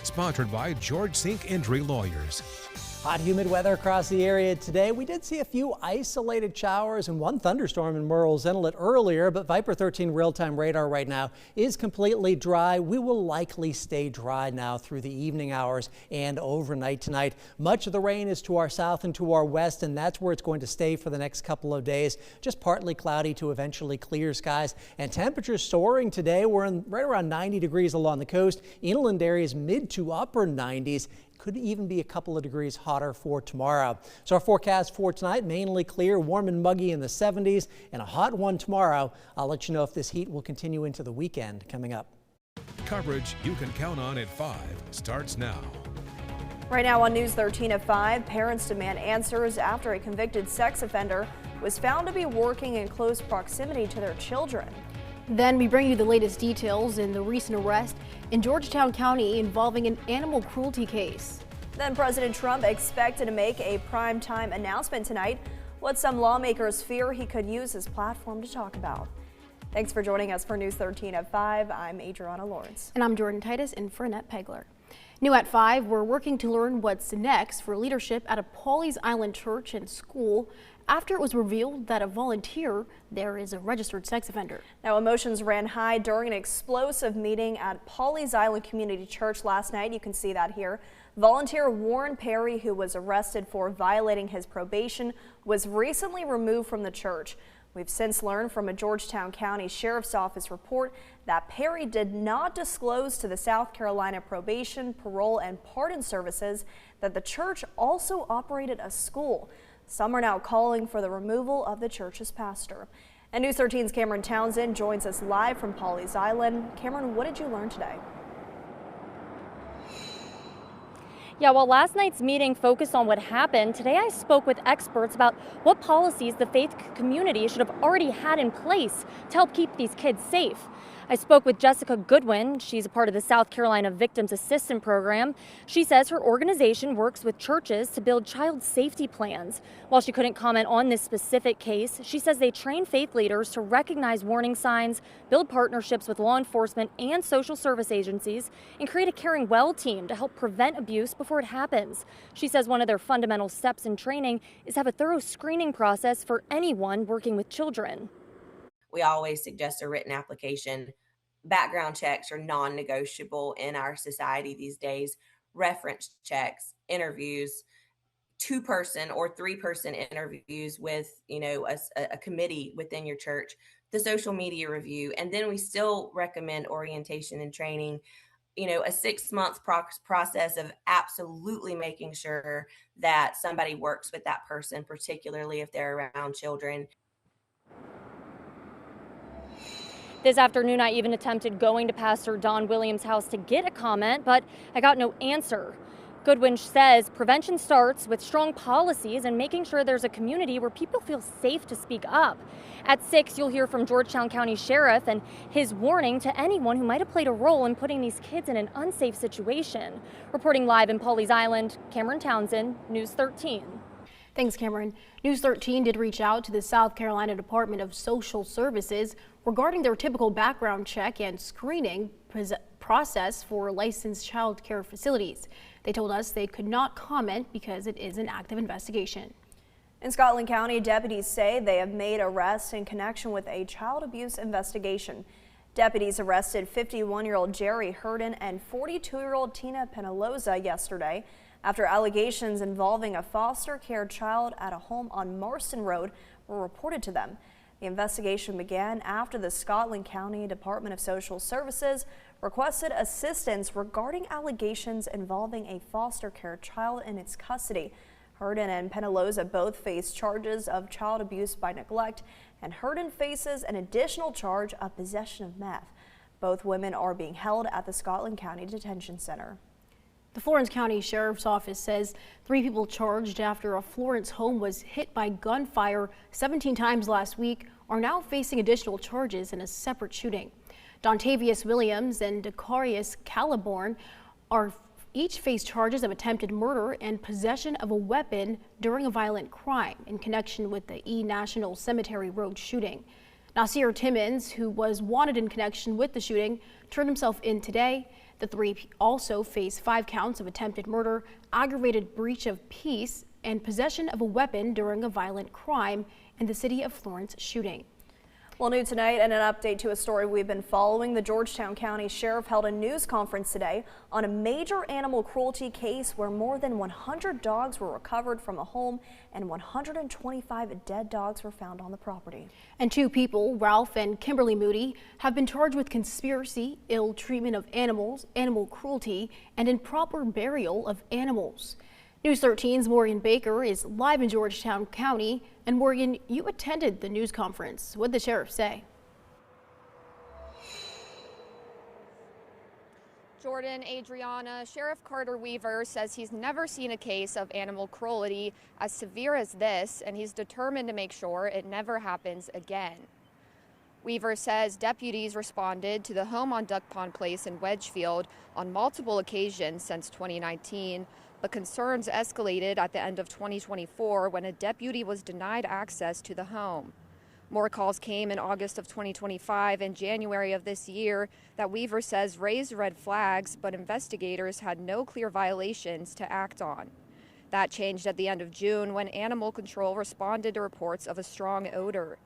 Sponsored by George Sink Injury Lawyers. Hot, humid weather across the area today. We did see a few isolated showers and one thunderstorm in Murrells Inlet earlier, but Viper 13 real-time radar right now is completely dry. We will likely stay dry now through the evening hours and overnight tonight. Much of the rain is to our south and to our west, and that's where it's going to stay for the next couple of days. Just partly cloudy to eventually clear skies, and temperatures soaring today. We're right around 90 degrees along the coast. Inland areas mid to upper 90s. Could even be a couple of degrees hotter for tomorrow. So our forecast for tonight, mainly clear, warm and muggy in the 70s, and a hot one tomorrow. I'll let you know if this heat will continue into the weekend coming up. Coverage you can count on at 5 starts now. Right now on News 13 at 5, parents demand answers after a convicted sex offender was found to be working in close proximity to their children. Then we bring you the latest details in the recent arrest in Georgetown County involving an animal cruelty case. Then President Trump expected to make a prime-time announcement tonight, what some lawmakers fear he could use his platform to talk about. Thanks for joining us for News 13 at 5. I'm Adriana Lawrence. And I'm Jordan Titus in for Annette Pegler. New at 5, we're working to learn what's next for leadership at a Pawleys Island church and school after it was revealed that a volunteer there is a registered sex offender. Now, emotions ran high during an explosive meeting at Pawleys Island Community Church last night. You can see that here. Volunteer Warren Perry, who was arrested for violating his probation, was recently removed from the church. We've since learned from a Georgetown County Sheriff's Office report that Perry did not disclose to the South Carolina Probation, Parole, and Pardon Services that the church also operated a school. Some are now calling for the removal of the church's pastor. And News 13's Cameron Townsend joins us live from Pawleys Island. Cameron, what did you learn today? Yeah, well, last night's meeting focused on what happened. Today I spoke with experts about what policies the faith community should have already had in place to help keep these kids safe. I spoke with Jessica Goodwin. She's a part of the South Carolina Victims Assistance Program. She says her organization works with churches to build child safety plans. While she couldn't comment on this specific case, she says they train faith leaders to recognize warning signs, build partnerships with law enforcement and social service agencies, and create a caring well team to help prevent abuse before it happens. She says one of their fundamental steps in training is to have a thorough screening process for anyone working with children. We always suggest a written application. Background checks are non-negotiable in our society these days. Reference checks, interviews, 2-person or 3-person interviews with, a committee within your church, the social media review, and then we still recommend orientation and training. A 6-month process of absolutely making sure that somebody works with that person, particularly if they're around children. This afternoon, I even attempted going to Pastor Don Williams' house to get a comment, but I got no answer. Goodwin says prevention starts with strong policies and making sure there's a community where people feel safe to speak up. At 6, you'll hear from Georgetown County Sheriff and his warning to anyone who might have played a role in putting these kids in an unsafe situation. Reporting live in Pawleys Island, Cameron Townsend, News 13. Thanks, Cameron. News 13 did reach out to the South Carolina Department of Social Services regarding their typical background check and screening process for licensed child care facilities. They told us they could not comment because it is an active investigation. In Scotland County, deputies say they have made arrests in connection with a child abuse investigation. Deputies arrested 51-year-old Jerry Hurden and 42-year-old Tina Penaloza yesterday after allegations involving a foster care child at a home on Marston Road were reported to them. The investigation began after the Scotland County Department of Social Services requested assistance regarding allegations involving a foster care child in its custody. Hurden and Penaloza both face charges of child abuse by neglect, and Hurden faces an additional charge of possession of meth. Both women are being held at the Scotland County Detention Center. The Florence County Sheriff's Office says 3 people charged after a Florence home was hit by gunfire 17 times last week are now facing additional charges in a separate shooting. Dontavius Williams and Decarius Caliborn are each face charges of attempted murder and possession of a weapon during a violent crime in connection with the National Cemetery Road shooting. Nasir Timmons, who was wanted in connection with the shooting, turned himself in today. The three also face 5 counts of attempted murder, aggravated breach of peace, and possession of a weapon during a violent crime in the city of Florence shooting. Well, new tonight and an update to a story we've been following. The Georgetown County Sheriff held a news conference today on a major animal cruelty case where more than 100 dogs were recovered from a home and 125 dead dogs were found on the property. And 2 people, Ralph and Kimberly Moody, have been charged with conspiracy, ill treatment of animals, animal cruelty, and improper burial of animals. News 13's Morgan Baker is live in Georgetown County. And Morgan, you attended the news conference. What did the sheriff say? Jordan, Adriana, Sheriff Carter Weaver says he's never seen a case of animal cruelty as severe as this, and he's determined to make sure it never happens again. Weaver says deputies responded to the home on Duck Pond Place in Wedgefield on multiple occasions since 2019, but concerns escalated at the end of 2024 when a deputy was denied access to the home. More calls came in August of 2025 and January of this year that Weaver says raised red flags, but investigators had no clear violations to act on. That changed at the end of June when Animal Control responded to reports of a strong odor.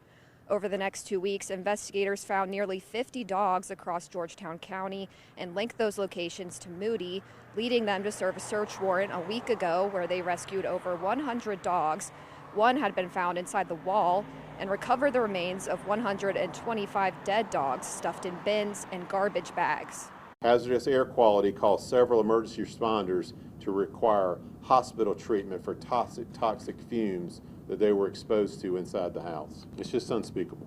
Over the next 2 weeks, investigators found nearly 50 dogs across Georgetown County and linked those locations to Moody, leading them to serve a search warrant a week ago where they rescued over 100 dogs. One had been found inside the wall and recovered the remains of 125 dead dogs stuffed in bins and garbage bags. Hazardous air quality caused several emergency responders to require hospital treatment for toxic fumes that they were exposed to inside the house. It's just unspeakable.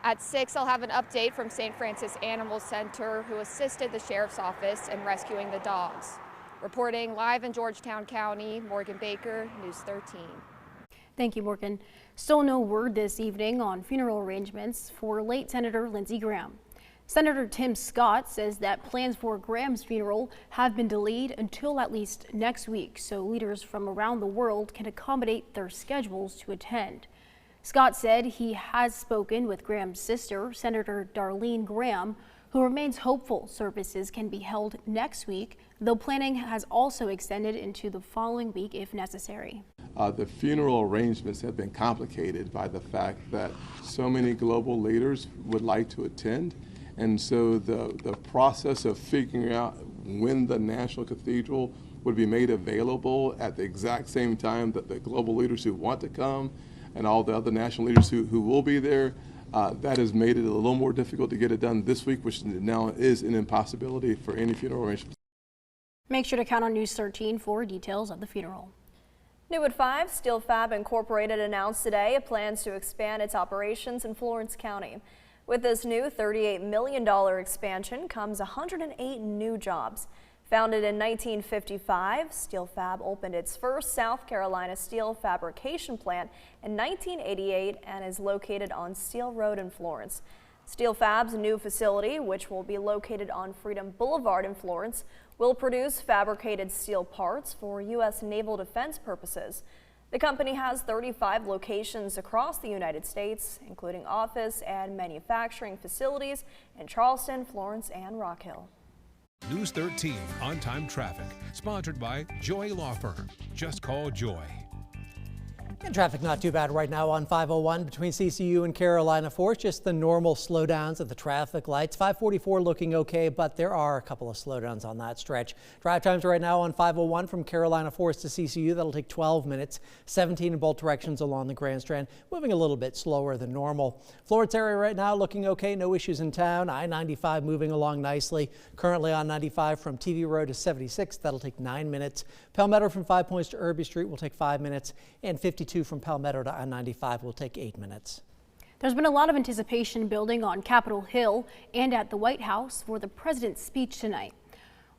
At 6, I'll have an update from St. Francis Animal Center, who assisted the sheriff's office in rescuing the dogs. Reporting live in Georgetown County, Morgan Baker, News 13. Thank you, Morgan. Still no word this evening on funeral arrangements for late Senator Lindsey Graham. Senator Tim Scott says that plans for Graham's funeral have been delayed until at least next week, so leaders from around the world can accommodate their schedules to attend. Scott said he has spoken with Graham's sister, Senator Darlene Graham, who remains hopeful services can be held next week, though planning has also extended into the following week if necessary. The funeral arrangements have been complicated by the fact that so many global leaders would like to attend. And so the process of figuring out when the National Cathedral would be made available at the exact same time that the global leaders who want to come and all the other national leaders who will be there, that has made it a little more difficult to get it done this week, which now is an impossibility for any funeral arrangements. Make sure to count on News 13 for details of the funeral. New at 5, Steel Fab Incorporated announced today it plans to expand its operations in Florence County. With this new $38 million expansion comes 108 new jobs. Founded in 1955, Steel Fab opened its first South Carolina steel fabrication plant in 1988 and is located on Steel Road in Florence. Steel Fab's new facility, which will be located on Freedom Boulevard in Florence, will produce fabricated steel parts for U.S. naval defense purposes. The company has 35 locations across the United States, including office and manufacturing facilities in Charleston, Florence, and Rock Hill. News 13 on-time traffic, sponsored by Joy Law Firm. Just call Joy. And traffic not too bad right now on 501 between CCU and Carolina Force. Just the normal slowdowns at the traffic lights. 544 looking okay, but there are a couple of slowdowns on that stretch. Drive times right now on 501 from Carolina Force to CCU. That'll take 12 minutes. 17 in both directions along the Grand Strand. Moving a little bit slower than normal. Florence area right now looking okay. No issues in town. I-95 moving along nicely. Currently on 95 from TV Road to 76. That'll take 9 minutes. Palmetto from 5 Points to Irby Street will take 5 minutes. And 52 from Palmetto to I-95 will take 8 minutes. There's been a lot of anticipation building on Capitol Hill and at the White House for the president's speech tonight.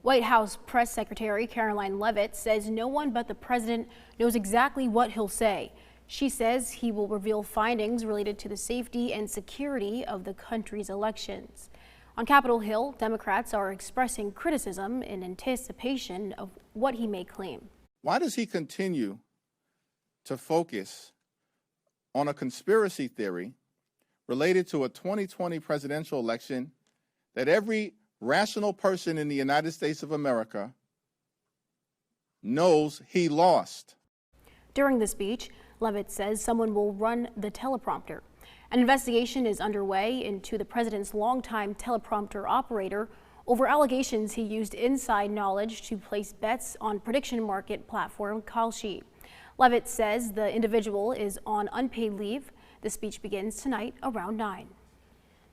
White House Press Secretary Caroline Leavitt says no one but the president knows exactly what he'll say. She says he will reveal findings related to the safety and security of the country's elections. On Capitol Hill, Democrats are expressing criticism in anticipation of what he may claim. Why does he continue to focus on a conspiracy theory related to a 2020 presidential election that every rational person in the United States of America knows he lost. During the speech, Leavitt says someone will run the teleprompter. An investigation is underway into the president's longtime teleprompter operator over allegations he used inside knowledge to place bets on prediction market platform Kalshi. Leavitt says the individual is on unpaid leave. The speech begins tonight around 9.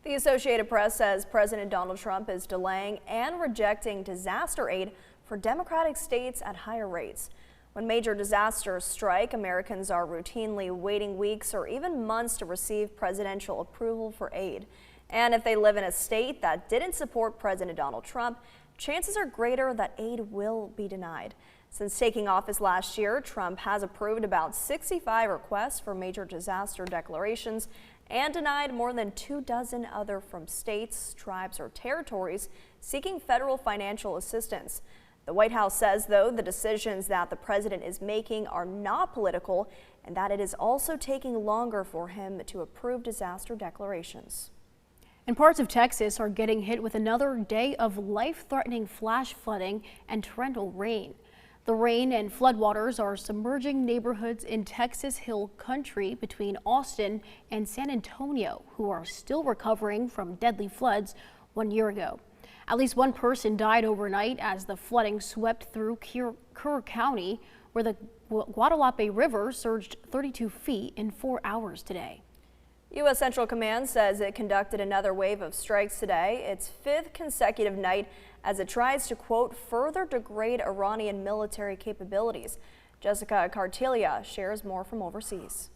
The Associated Press says President Donald Trump is delaying and rejecting disaster aid for Democratic states at higher rates. When major disasters strike, Americans are routinely waiting weeks or even months to receive presidential approval for aid. And if they live in a state that didn't support President Donald Trump, chances are greater that aid will be denied. Since taking office last year, Trump has approved about 65 requests for major disaster declarations and denied more than 24 other from states, tribes, or territories seeking federal financial assistance. The White House says, though, the decisions that the president is making are not political and that it is also taking longer for him to approve disaster declarations. And parts of Texas are getting hit with another day of life-threatening flash flooding and torrential rain. The rain and floodwaters are submerging neighborhoods in Texas Hill Country between Austin and San Antonio, who are still recovering from deadly floods 1 year ago. At least one person died overnight as the flooding swept through Kerr County, where the Guadalupe River surged 32 feet in 4 hours today. U.S. Central Command says it conducted another wave of strikes today, its 5th consecutive night, as it tries to, quote, further degrade Iranian military capabilities. Jessica Cartilia shares more from overseas.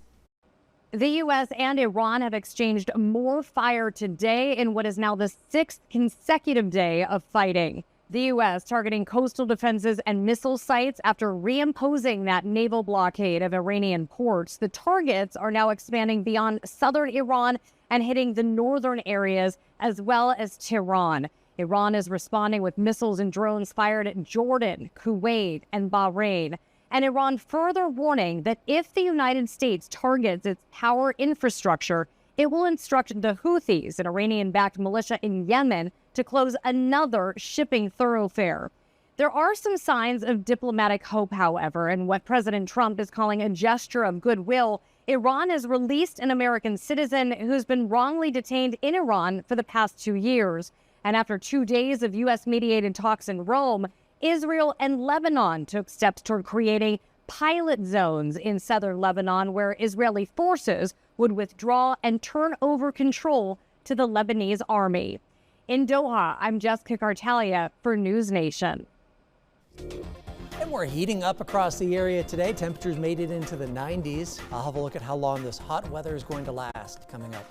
The U.S. and Iran have exchanged more fire today in what is now the 6th consecutive day of fighting. The U.S. targeting coastal defenses and missile sites after reimposing that naval blockade of Iranian ports. The targets are now expanding beyond southern Iran and hitting the northern areas as well as Tehran. Iran is responding with missiles and drones fired at Jordan, Kuwait, and Bahrain. And Iran further warning that if the United States targets its power infrastructure, it will instruct the Houthis, an Iranian-backed militia in Yemen, to close another shipping thoroughfare. There are some signs of diplomatic hope, however, and what President Trump is calling a gesture of goodwill. Iran has released an American citizen who's been wrongly detained in Iran for the past 2 years. And after 2 days of U.S.-mediated talks in Rome, Israel and Lebanon took steps toward creating pilot zones in southern Lebanon where Israeli forces would withdraw and turn over control to the Lebanese army. In Doha, I'm Jessica Cartalia for News Nation. And we're heating up across the area today. Temperatures made it into the 90s. I'll have a look at how long this hot weather is going to last coming up.